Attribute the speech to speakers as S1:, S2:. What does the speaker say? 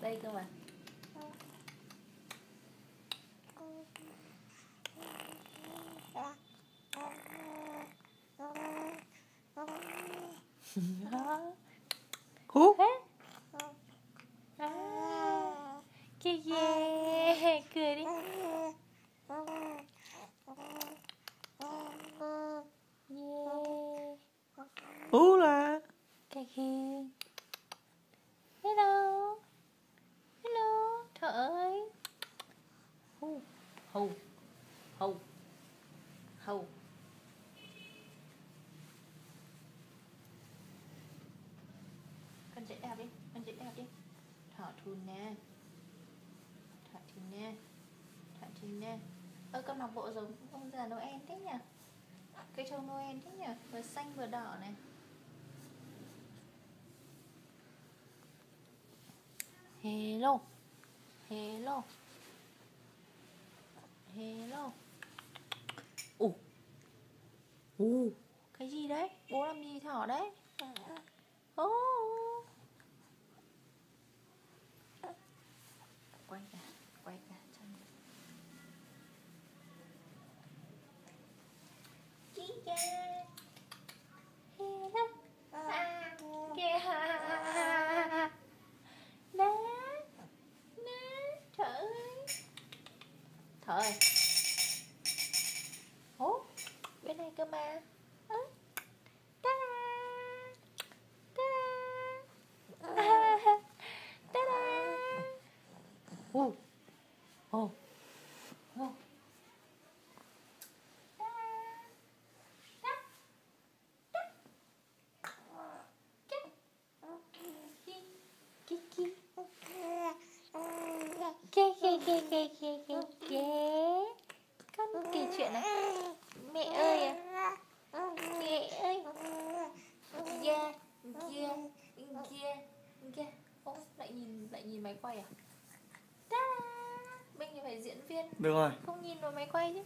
S1: đây cơ mà.
S2: Hú.
S1: Kìa kìa, cười đi.
S2: Hú là.
S1: Kìa kìa. Hello. Hello. Trời ơi. Hù. Hù. Hù. Hù. Con dễ đẹp đi. Con dễ đẹp đi. Thỏ thùn nè. Thỏ thùn nè. Thỏ thùn nè. Con mặc bộ giống ông già Noel thế nhỉ? Cây trâu Noel thế nhỉ? Vừa xanh vừa đỏ này. Hello. Hello. Hello. Cái gì đấy? Bố làm gì thỏ đấy? Quay cả chân. Chị cha. Hello. Kìa. Nè. Nè. Trời ơi. Thôi. Bên này cơ mà. Ta-da. Ta-da. Ta-da. Con kể chuyện này. Mẹ ơi à. Mẹ ơi. Yeah. Lại nhìn máy quay à? Ta-da. Mình phải diễn viên.
S2: Được rồi.
S1: Không nhìn vào máy quay chứ.